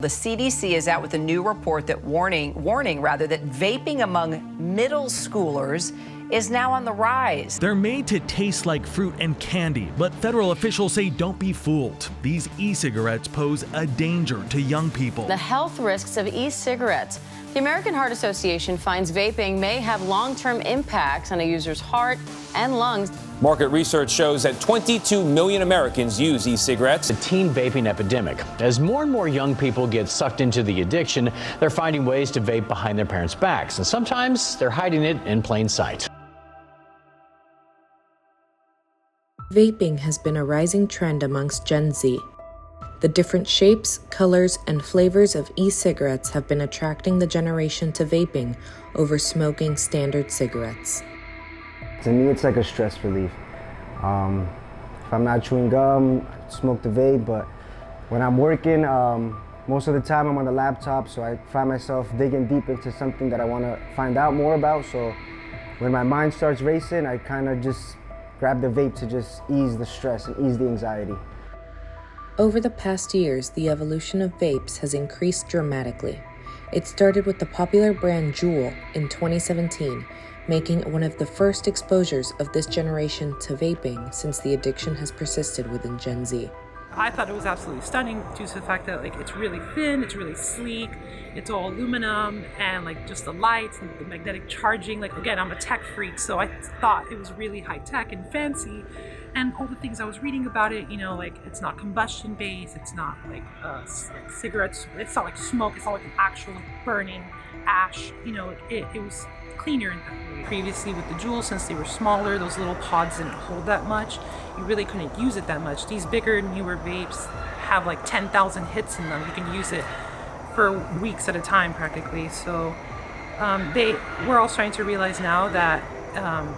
The CDC is out with a new report that warning that vaping among middle schoolers is now on the rise. They're made to taste like fruit and candy, but federal officials say don't be fooled. These e-cigarettes pose a danger to young people. The health risks of e-cigarettes. The American Heart Association finds vaping may have long-term impacts on a user's heart and lungs. Market research shows that 22 million Americans use e-cigarettes. The teen vaping epidemic. As more and more young people get sucked into the addiction, they're finding ways to vape behind their parents' backs, and sometimes they're hiding it in plain sight. Vaping has been a rising trend amongst Gen Z. The different shapes, colors, and flavors of e-cigarettes have been attracting the generation to vaping over smoking standard cigarettes. To me, it's like a stress relief. If I'm not chewing gum, I smoke the vape, but when I'm working, most of the time I'm on the laptop, so I find myself digging deep into something that I want to find out more about. So when my mind starts racing, I kind of just grab the vape to just ease the stress and ease the anxiety. Over the past years, the evolution of vapes has increased dramatically. It started with the popular brand Juul in 2017, making one of the first exposures of this generation to vaping since the addiction has persisted within Gen Z. I thought it was absolutely stunning due to the fact that it's really thin, it's really sleek, it's all aluminum, and just the lights and the magnetic charging. Again, I'm a tech freak, so I thought it was really high tech and fancy. And all the things I was reading about it, it's not combustion based, it's not like cigarettes, it's not like smoke, it's not like an actual burning ash. It was cleaner in that way. Previously with the Juul, since they were smaller, those little pods didn't hold that much. You really couldn't use it that much. These bigger, newer vapes have 10,000 hits in them. You can use it for weeks at a time practically. So we're all starting to realize now that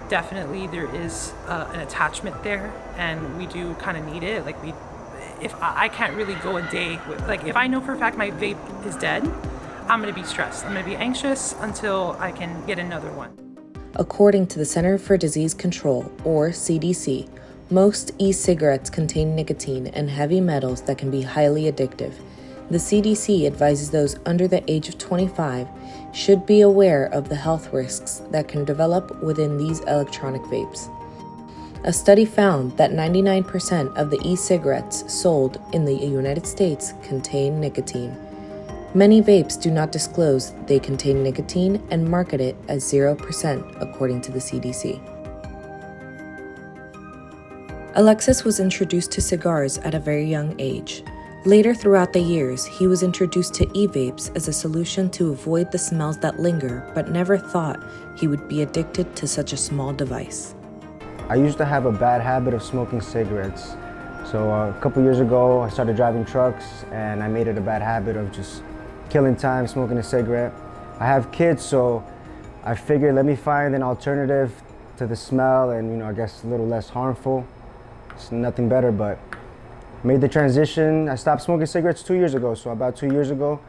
definitely there is an attachment there, and we do kind of need it. If I can't really go a day with, if I know for a fact my vape is dead, I'm going to be stressed. I'm going to be anxious until I can get another one. According to the Center for Disease Control, or CDC, most e-cigarettes contain nicotine and heavy metals that can be highly addictive. The CDC advises those under the age of 25 should be aware of the health risks that can develop within these electronic vapes. A study found that 99% of the e-cigarettes sold in the United States contain nicotine. Many vapes do not disclose they contain nicotine and market it as 0%, according to the CDC. Alexis was introduced to cigars at a very young age. Later throughout the years, he was introduced to e-vapes as a solution to avoid the smells that linger, but never thought he would be addicted to such a small device. I used to have a bad habit of smoking cigarettes. So a couple years ago, I started driving trucks, and I made it a bad habit of just killing time smoking a cigarette. I have kids, so I figured let me find an alternative to the smell and, I guess a little less harmful. It's nothing better, but made the transition. I stopped smoking cigarettes 2 years ago, so about 2 years ago,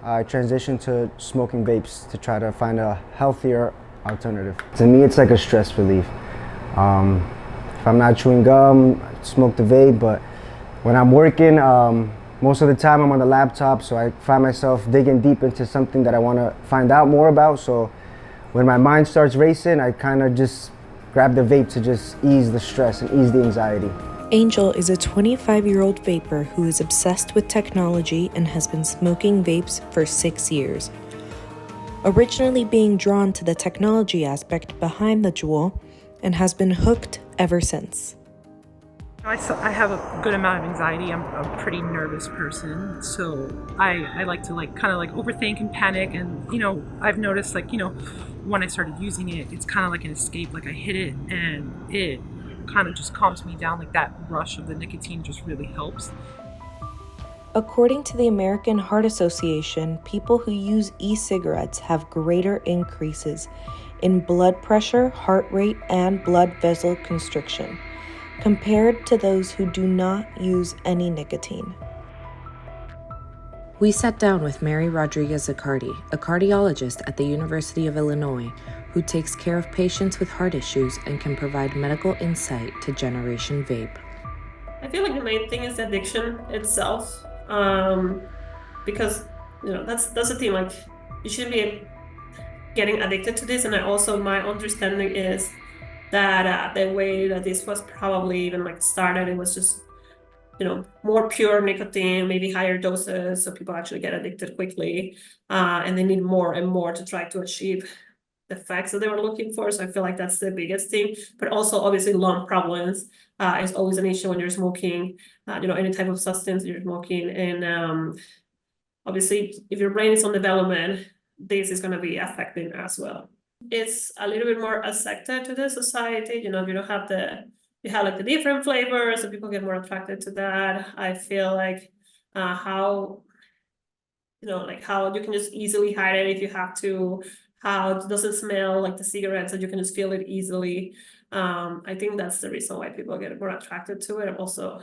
I transitioned to smoking vapes to try to find a healthier alternative. To me, it's like a stress relief. If I'm not chewing gum, I smoke the vape, but when I'm working, most of the time I'm on the laptop, so I find myself digging deep into something that I want to find out more about. So when my mind starts racing, I kind of just grab the vape to just ease the stress and ease the anxiety. Angel is a 25-year-old vapor who is obsessed with technology and has been smoking vapes for 6 years. Originally being drawn to the technology aspect behind the Juul, and has been hooked ever since. I have a good amount of anxiety. I'm a pretty nervous person, so I like to overthink and panic. And I've noticed when I started using it, it's kind of like an escape. I hit it and it kind of just calms me down. That rush of the nicotine just really helps. According to the American Heart Association, people who use e-cigarettes have greater increases in blood pressure, heart rate, and blood vessel constriction, compared to those who do not use any nicotine. We sat down with Mary Rodriguez-Zaccardi, a cardiologist at the University of Illinois, who takes care of patients with heart issues and can provide medical insight to Generation Vape. I feel like the main thing is addiction itself. because that's the thing. Like, you shouldn't be getting addicted to this. And my understanding is that the way that this was probably even like started, it was just more pure nicotine, maybe higher doses, so people actually get addicted quickly, and they need more and more to try to achieve the effects that they were looking for. So I feel like that's the biggest thing. But also, obviously, lung problems is always an issue when you're smoking. Any type of substance you're smoking, and obviously, if your brain is on development, this is going to be affecting as well. It's a little bit more accepted to the society. You don't have you have like the different flavors, so people get more attracted to that. I feel like how you can just easily hide it if you have to, how it doesn't smell like the cigarettes, and you can just feel it easily. I think that's the reason why people get more attracted to it. And also,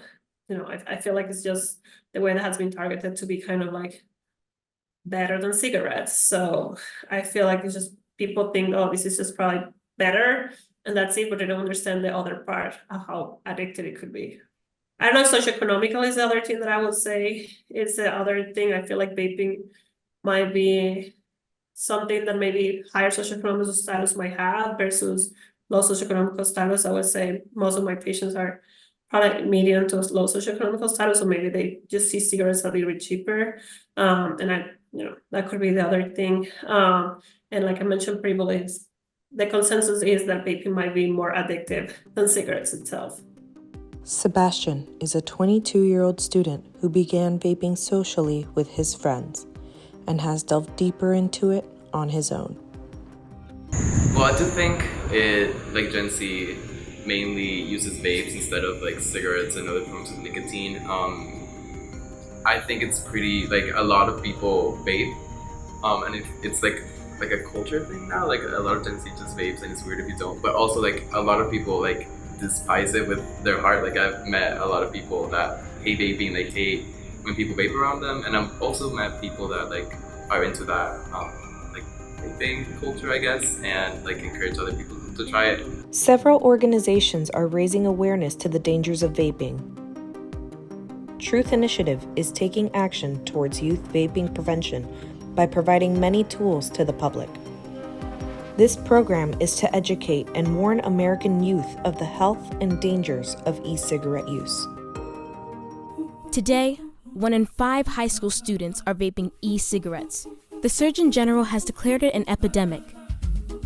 I feel like it's just the way that has been targeted to be kind of like better than cigarettes. So I feel like it's just people think, oh, this is just probably better, and that's it, but they don't understand the other part of how addictive it could be. I don't know if socioeconomical is the other thing that I would say is the other thing. I feel like vaping might be something that maybe higher socioeconomic status might have versus low socioeconomic status. I would say most of my patients are probably medium to low socioeconomic status, so maybe they just see cigarettes a little bit cheaper. And that could be the other thing. And like I mentioned previously, the consensus is that vaping might be more addictive than cigarettes itself. Sebastian is a 22-year-old student who began vaping socially with his friends and has delved deeper into it on his own. Well, I do think Gen Z mainly uses vapes instead of like cigarettes and other forms of nicotine. I think it's pretty, like, a lot of people vape, and it's like a culture thing now. Like, a lot of Gen Z just vapes, and it's weird if you don't. But also, like, a lot of people like despise it with their heart. Like, I've met a lot of people that hate vaping, like hate when people vape around them, and I've also met people that like are into that like vaping culture, I guess, and like encourage other people to try it. Several organizations are raising awareness to the dangers of vaping. Truth Initiative is taking action towards youth vaping prevention by providing many tools to the public. This program is to educate and warn American youth of the health and dangers of e-cigarette use. Today, 1 in 5 high school students are vaping e-cigarettes. The Surgeon General has declared it an epidemic.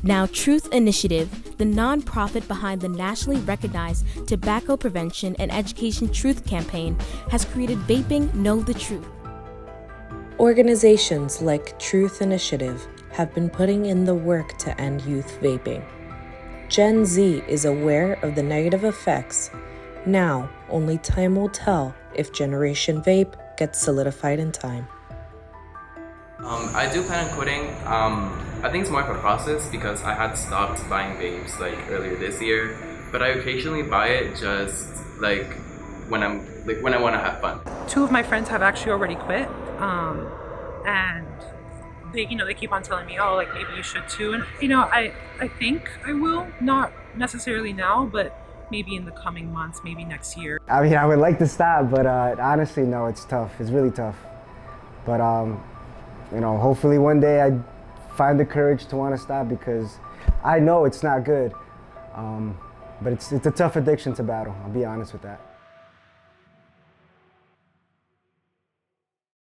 Now, Truth Initiative, the nonprofit behind the nationally recognized Tobacco Prevention and Education Truth Campaign, has created Vaping Know the Truth. Organizations like Truth Initiative have been putting in the work to end youth vaping. Gen Z is aware of the negative effects. Now, only time will tell if Generation Vape gets solidified in time. I do plan on quitting. I think it's more of a process because I had stopped buying vapes like earlier this year, but I occasionally buy it just like when I want to have fun. 2 of my friends have actually already quit, and they keep on telling me, oh, like maybe you should too. And I think I will, not necessarily now, but maybe in the coming months, maybe next year. I mean, I would like to stop, but honestly, no, it's tough. It's really tough. But hopefully one day I find the courage to want to stop, because I know it's not good. But it's a tough addiction to battle, I'll be honest with that.